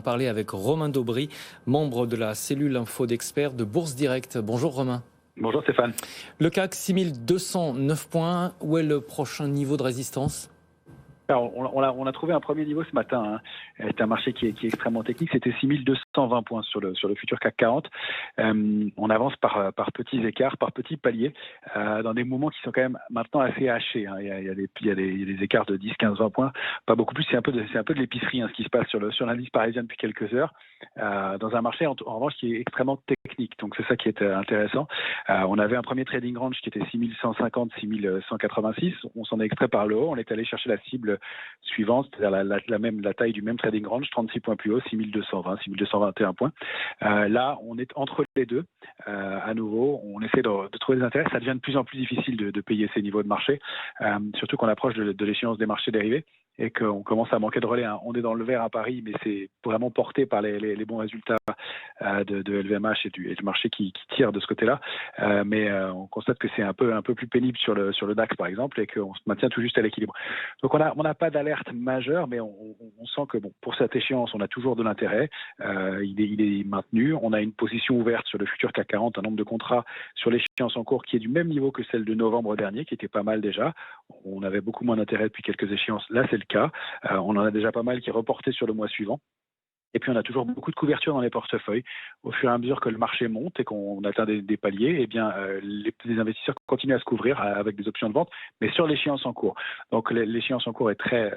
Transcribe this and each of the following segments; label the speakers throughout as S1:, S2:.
S1: Parler avec Romain Daubry, membre de la cellule info d'experts de Bourse Direct. Bonjour Romain.
S2: Bonjour Stéphane.
S1: Le CAC 6209 points, où est le prochain niveau de résistance ?
S2: Alors, on a trouvé un premier niveau ce matin. C'est un marché qui est extrêmement technique. C'était 6220 points sur le futur CAC 40. On avance par petits écarts, par petits paliers, dans des mouvements qui sont quand même maintenant assez hachés. Il y a des écarts de 10, 15, 20 points, pas beaucoup plus. C'est un peu de l'épicerie, ce qui se passe sur l'indice parisien depuis quelques heures, dans un marché en revanche qui est extrêmement technique. Donc c'est ça qui est intéressant. On avait un premier trading range qui était 6150, 6186. On s'en est extrait par le haut. On est allé chercher la cible suivante, c'est-à-dire la taille du même trading range, 36 points plus haut, 6220, 6221 points. Là, on est entre les deux. À nouveau, on essaie de trouver des intérêts. Ça devient de plus en plus difficile de payer ces niveaux de marché, surtout qu'on approche de l'échéance des marchés dérivés et qu'on commence à manquer de relais. On est dans le vert à Paris, mais c'est vraiment porté par les bons résultats de LVMH et du marché qui tire de ce côté-là. Mais on constate que c'est un peu plus pénible sur le DAX, par exemple, et qu'on se maintient tout juste à l'équilibre. Donc on n'a pas d'alerte majeure, mais on sent que pour cette échéance, on a toujours de l'intérêt. Il est maintenu. On a une position ouverte sur le futur CAC 40, un nombre de contrats sur l'échéance en cours qui est du même niveau que celle de novembre dernier, qui était pas mal déjà. On avait beaucoup moins d'intérêt depuis quelques échéances. Là, c'est le cas. On en a déjà pas mal qui est reporté sur le mois suivant. Et puis, on a toujours beaucoup de couverture dans les portefeuilles. Au fur et à mesure que le marché monte et qu'on atteint des paliers, eh bien, les investisseurs continuent à se couvrir avec des options de vente, mais sur l'échéance en cours. Donc, l'échéance en cours est très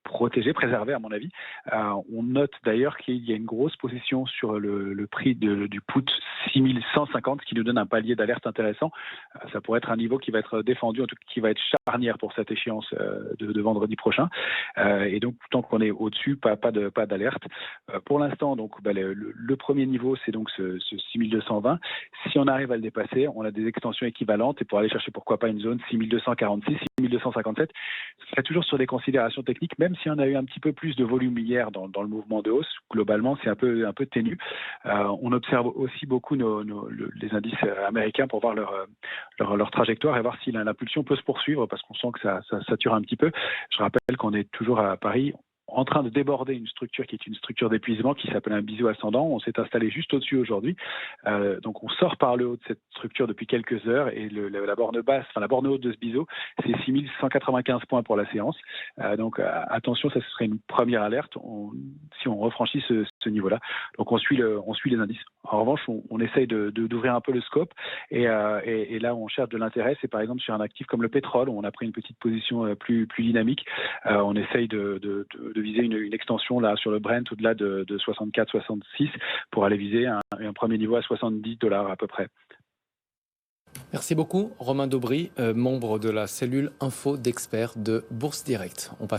S2: protégée, préservée, à mon avis. On note d'ailleurs qu'il y a une grosse position sur le prix du put 6150, ce qui nous donne un palier d'alerte intéressant. Ça pourrait être un niveau qui va être défendu, en tout cas qui va être charnière pour cette échéance de vendredi prochain. Et donc, tant qu'on est au-dessus, pas d'alerte. Pour l'instant, donc, le premier niveau, c'est donc ce 6220. Si on arrive à le dépasser, on a des extensions équivalentes et pour aller chercher pourquoi pas une zone 6246, 6257, ce serait toujours sur des considérations techniques, même si on a eu un petit peu plus de volume hier dans le mouvement de hausse. Globalement, c'est un peu ténu. On observe aussi beaucoup les indices américains pour voir leur trajectoire et voir si l'impulsion peut se poursuivre parce qu'on sent que ça sature un petit peu. Je rappelle qu'on est toujours à Paris en train de déborder une structure qui est une structure d'épuisement qui s'appelle un biseau ascendant. On s'est installé juste au-dessus aujourd'hui. Donc on sort par le haut de cette structure depuis quelques heures et la borne basse, enfin la borne haute de ce biseau, c'est 6195 points pour la séance. Donc attention, ça ce serait une première alerte si on refranchit ce niveau-là. Donc on suit les indices. En revanche, on essaye d'ouvrir un peu le scope et là où on cherche de l'intérêt, c'est par exemple sur un actif comme le pétrole où on a pris une petite position plus dynamique. On essaye de viser une extension là sur le Brent au-delà de 64-66 pour aller viser un premier niveau à $70 à peu près.
S1: Merci beaucoup Romain Daubry, membre de la cellule info d'experts de Bourse Direct. On passe